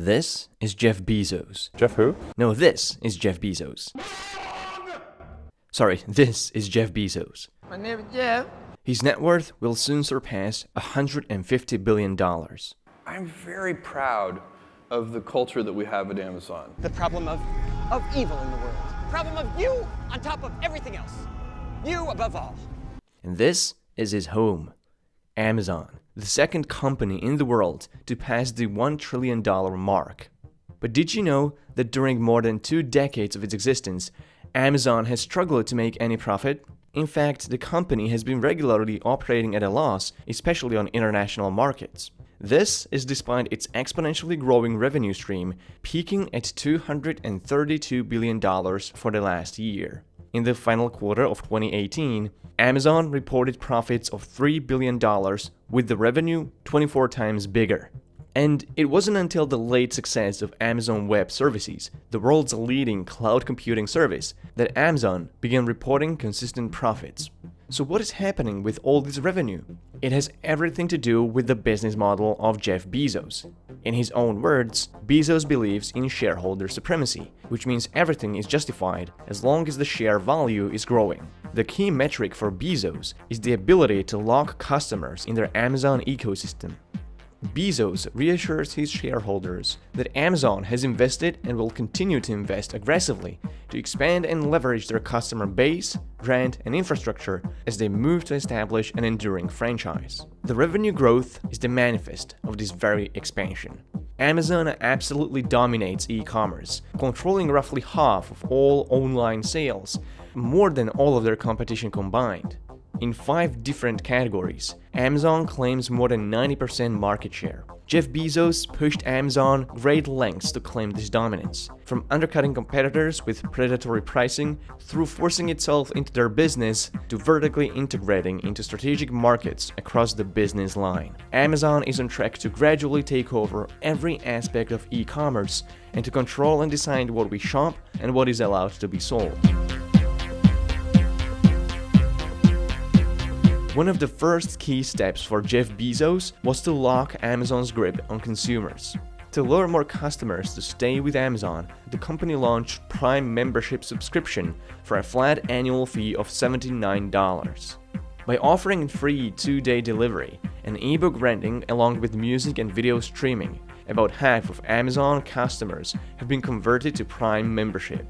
This is Jeff Bezos. Jeff who? No, this is Jeff Bezos. Sorry, this is Jeff Bezos. My name is Jeff. His net worth will soon surpass $150 billion. I'm very proud of the culture that we have at Amazon. The problem of evil in the world. The problem of you on top of everything else. You above all. And this is his home, Amazon, the second company in the world to pass the $1 trillion mark. But did you know that during more than 2 decades of its existence, Amazon has struggled to make any profit? In fact, the company has been regularly operating at a loss, especially on international markets. This is despite its exponentially growing revenue stream peaking at $232 billion for the last year. In the final quarter of 2018, Amazon reported profits of $3 billion, with the revenue 24 times bigger. And it wasn't until the late success of Amazon Web Services, the world's leading cloud computing service, that Amazon began reporting consistent profits. So what is happening with all this revenue? It has everything to do with the business model of Jeff Bezos. In his own words, Bezos believes in shareholder supremacy, which means everything is justified as long as the share value is growing. The key metric for Bezos is the ability to lock customers in their Amazon ecosystem. Bezos reassures his shareholders that Amazon has invested and will continue to invest aggressively to expand and leverage their customer base, brand, and infrastructure as they move to establish an enduring franchise. The revenue growth is the manifest of this very expansion. Amazon absolutely dominates e-commerce, controlling roughly half of all online sales, more than all of their competition combined. In 5 different categories, Amazon claims more than 90% market share. Jeff Bezos pushed Amazon great lengths to claim this dominance, from undercutting competitors with predatory pricing, through forcing itself into their business, to vertically integrating into strategic markets across the business line. Amazon is on track to gradually take over every aspect of e-commerce and to control and decide what we shop and what is allowed to be sold. One of the first key steps for Jeff Bezos was to lock Amazon's grip on consumers. To lure more customers to stay with Amazon, the company launched Prime membership subscription for a flat annual fee of $79. By offering free 2-day delivery and ebook renting along with music and video streaming, about half of Amazon customers have been converted to Prime membership.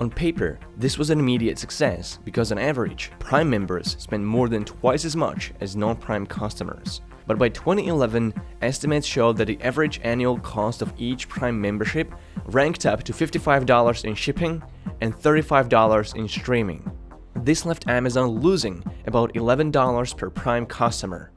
On paper, this was an immediate success because on average, Prime members spend more than twice as much as non-Prime customers. But by 2011, estimates showed that the average annual cost of each Prime membership ranked up to $55 in shipping and $35 in streaming. This left Amazon losing about $11 per Prime customer.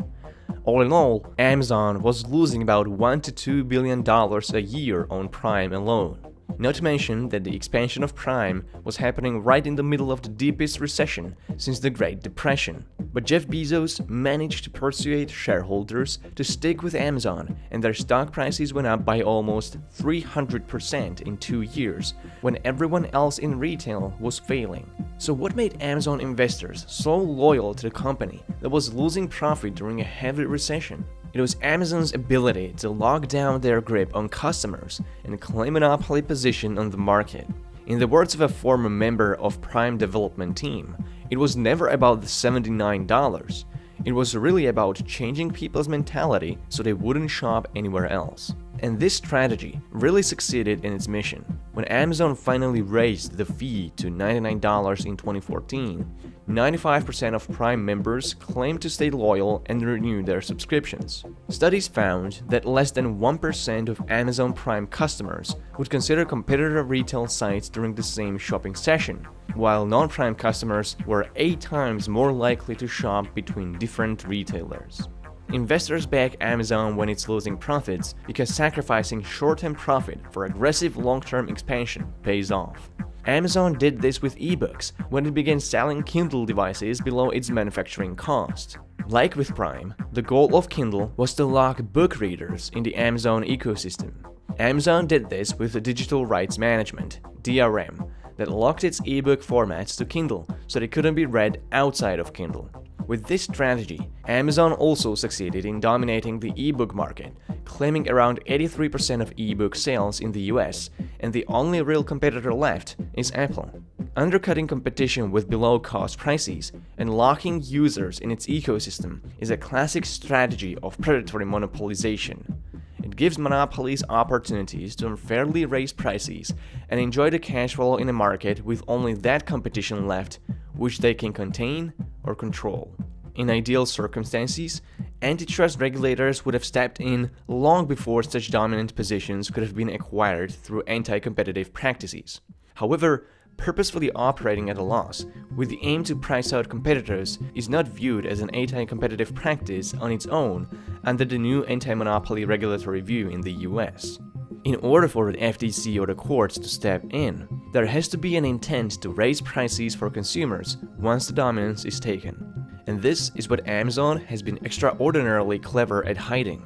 All in all, Amazon was losing about $1 to $2 billion a year on Prime alone. Not to mention that the expansion of Prime was happening right in the middle of the deepest recession since the Great Depression. But Jeff Bezos managed to persuade shareholders to stick with Amazon, and their stock prices went up by almost 300% in 2 years, when everyone else in retail was failing. So what made Amazon investors so loyal to the company that was losing profit during a heavy recession? It was Amazon's ability to lock down their grip on customers and claim a monopoly position on the market. In the words of a former member of Prime development team, it was never about the $79. It was really about changing people's mentality so they wouldn't shop anywhere else. And this strategy really succeeded in its mission. When Amazon finally raised the fee to $99 in 2014, 95% of Prime members claimed to stay loyal and renew their subscriptions. Studies found that less than 1% of Amazon Prime customers would consider competitor retail sites during the same shopping session, while non-Prime customers were 8 times more likely to shop between different retailers. Investors back Amazon when it's losing profits because sacrificing short-term profit for aggressive long-term expansion pays off. Amazon did this with ebooks when it began selling Kindle devices below its manufacturing cost. Like with Prime, the goal of Kindle was to lock book readers in the Amazon ecosystem. Amazon did this with digital rights management, DRM, that locked its ebook formats to Kindle so they couldn't be read outside of Kindle. With this strategy, Amazon also succeeded in dominating the ebook market, claiming around 83% of ebook sales in the US, and the only real competitor left is Apple. Undercutting competition with below-cost prices and locking users in its ecosystem is a classic strategy of predatory monopolization. It gives monopolies opportunities to unfairly raise prices and enjoy the cash flow in a market with only that competition left, which they can contain or control. In ideal circumstances, antitrust regulators would have stepped in long before such dominant positions could have been acquired through anti-competitive practices. However, purposefully operating at a loss with the aim to price out competitors is not viewed as an anti-competitive practice on its own under the new anti-monopoly regulatory view in the US. In order for the FTC or the courts to step in, there has to be an intent to raise prices for consumers once the dominance is taken. And this is what Amazon has been extraordinarily clever at hiding.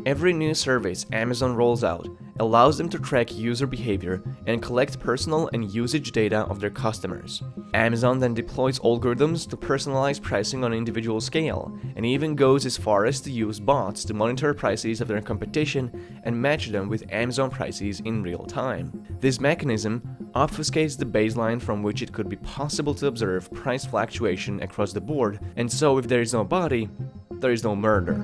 Every new service Amazon rolls out allows them to track user behavior and collect personal and usage data of their customers. Amazon then deploys algorithms to personalize pricing on an individual scale, and even goes as far as to use bots to monitor prices of their competition and match them with Amazon prices in real time. This mechanism obfuscates the baseline from which it could be possible to observe price fluctuation across the board, and so if there is no body, there is no murder.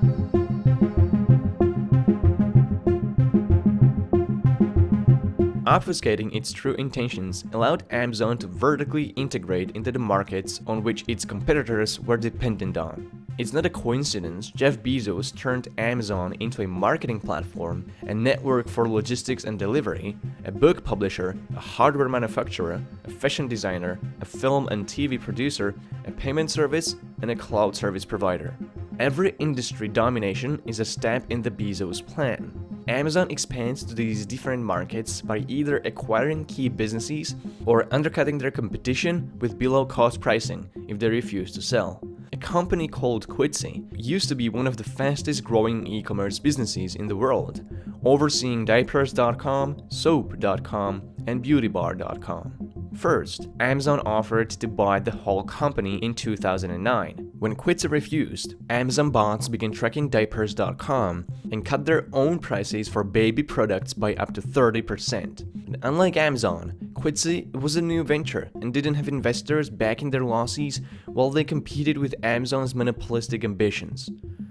Obfuscating its true intentions allowed Amazon to vertically integrate into the markets on which its competitors were dependent on. It's not a coincidence Jeff Bezos turned Amazon into a marketing platform, a network for logistics and delivery, a book publisher, a hardware manufacturer, a fashion designer, a film and TV producer, a payment service, and a cloud service provider. Every industry domination is a step in the Bezos plan. Amazon expands to these different markets by either acquiring key businesses or undercutting their competition with below-cost pricing if they refuse to sell. A company called Quidsi used to be one of the fastest-growing e-commerce businesses in the world, overseeing diapers.com, soap.com, and beautybar.com. First, Amazon offered to buy the whole company in 2009. When Quidsi refused, Amazon bots began tracking diapers.com and cut their own prices for baby products by up to 30%. And unlike Amazon, Quidsi was a new venture and didn't have investors backing their losses while they competed with Amazon's monopolistic ambitions.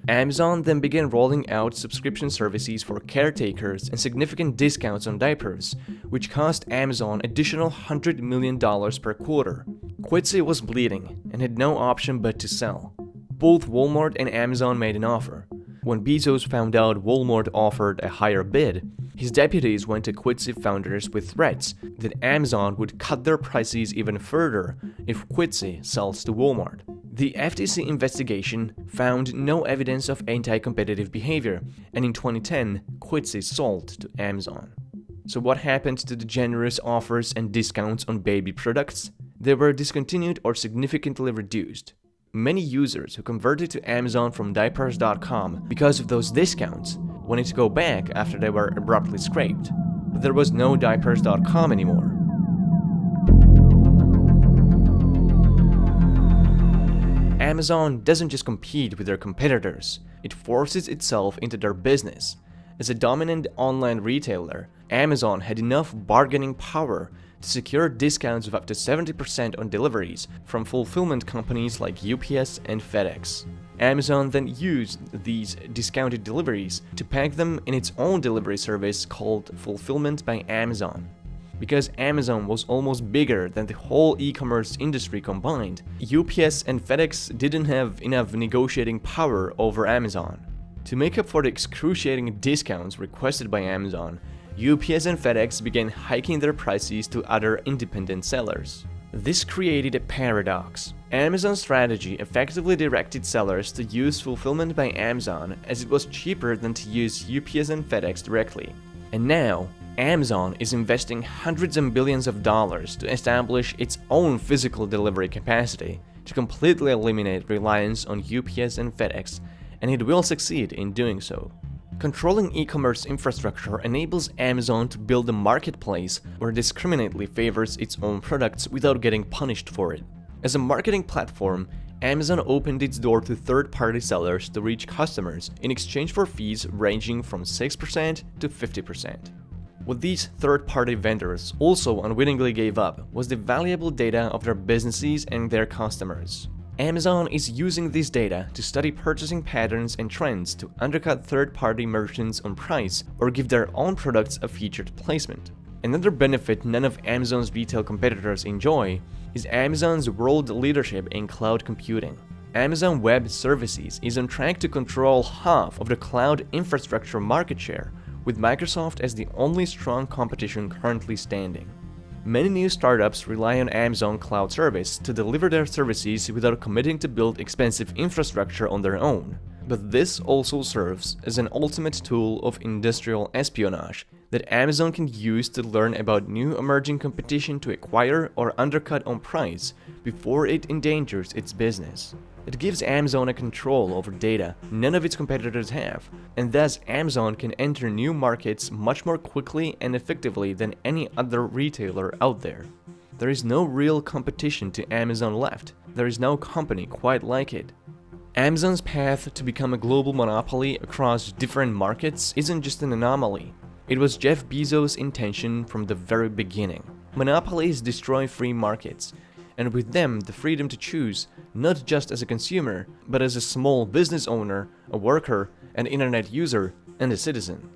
Amazon then began rolling out subscription services for caretakers and significant discounts on diapers, which cost Amazon additional $100 million per quarter. Quidsi was bleeding and had no option but to sell. Both Walmart and Amazon made an offer. When Bezos found out Walmart offered a higher bid, his deputies went to Quidsi founders with threats that Amazon would cut their prices even further if Quidsi sells to Walmart. The FTC investigation found no evidence of anti-competitive behavior, and in 2010, Quidsi sold to Amazon. So what happened to the generous offers and discounts on baby products? They were discontinued or significantly reduced. Many users who converted to Amazon from diapers.com because of those discounts wanted to go back after they were abruptly scraped, but there was no diapers.com anymore. Amazon doesn't just compete with their competitors, it forces itself into their business. As a dominant online retailer, Amazon had enough bargaining power to secure discounts of up to 70% on deliveries from fulfillment companies like UPS and FedEx. Amazon then used these discounted deliveries to pack them in its own delivery service called Fulfillment by Amazon. Because Amazon was almost bigger than the whole e-commerce industry combined, UPS and FedEx didn't have enough negotiating power over Amazon. To make up for the excruciating discounts requested by Amazon, UPS and FedEx began hiking their prices to other independent sellers. This created a paradox. Amazon's strategy effectively directed sellers to use Fulfillment by Amazon as it was cheaper than to use UPS and FedEx directly. And now, Amazon is investing hundreds of billions of dollars to establish its own physical delivery capacity to completely eliminate reliance on UPS and FedEx, and it will succeed in doing so. Controlling e-commerce infrastructure enables Amazon to build a marketplace where it discriminately favors its own products without getting punished for it. As a marketing platform, Amazon opened its door to third-party sellers to reach customers in exchange for fees ranging from 6% to 50%. What these third-party vendors also unwittingly gave up was the valuable data of their businesses and their customers. Amazon is using this data to study purchasing patterns and trends to undercut third-party merchants on price or give their own products a featured placement. Another benefit none of Amazon's retail competitors enjoy is Amazon's world leadership in cloud computing. Amazon Web Services is on track to control half of the cloud infrastructure market share, with Microsoft as the only strong competition currently standing. Many new startups rely on Amazon Cloud Service to deliver their services without committing to build expensive infrastructure on their own. But this also serves as an ultimate tool of industrial espionage that Amazon can use to learn about new emerging competition to acquire or undercut on price before it endangers its business. It gives Amazon a control over data none of its competitors have, and thus Amazon can enter new markets much more quickly and effectively than any other retailer out there. There is no real competition to Amazon left. There is no company quite like it. Amazon's path to become a global monopoly across different markets isn't just an anomaly. It was Jeff Bezos' intention from the very beginning. Monopolies destroy free markets, and with them the freedom to choose, not just as a consumer, but as a small business owner, a worker, an internet user, and a citizen.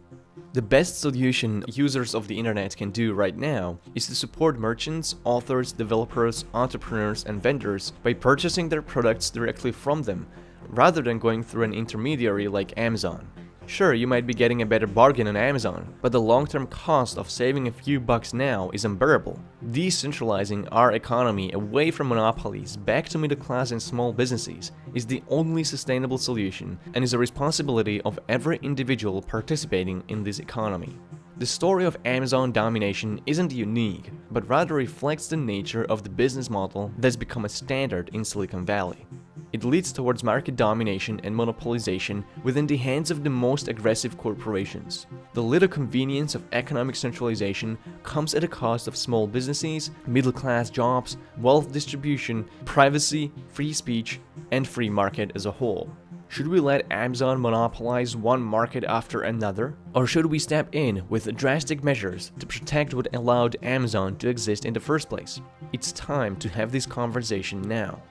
The best solution users of the internet can do right now is to support merchants, authors, developers, entrepreneurs, and vendors by purchasing their products directly from them, rather than going through an intermediary like Amazon. Sure, you might be getting a better bargain on Amazon, but the long-term cost of saving a few bucks now is unbearable. Decentralizing our economy away from monopolies back to middle class and small businesses is the only sustainable solution and is a responsibility of every individual participating in this economy. The story of Amazon domination isn't unique, but rather reflects the nature of the business model that's become a standard in Silicon Valley. It leads towards market domination and monopolization within the hands of the most aggressive corporations. The little convenience of economic centralization comes at a cost of small businesses, middle-class jobs, wealth distribution, privacy, free speech, and free market as a whole. Should we let Amazon monopolize one market after another? Or should we step in with drastic measures to protect what allowed Amazon to exist in the first place? It's time to have this conversation now.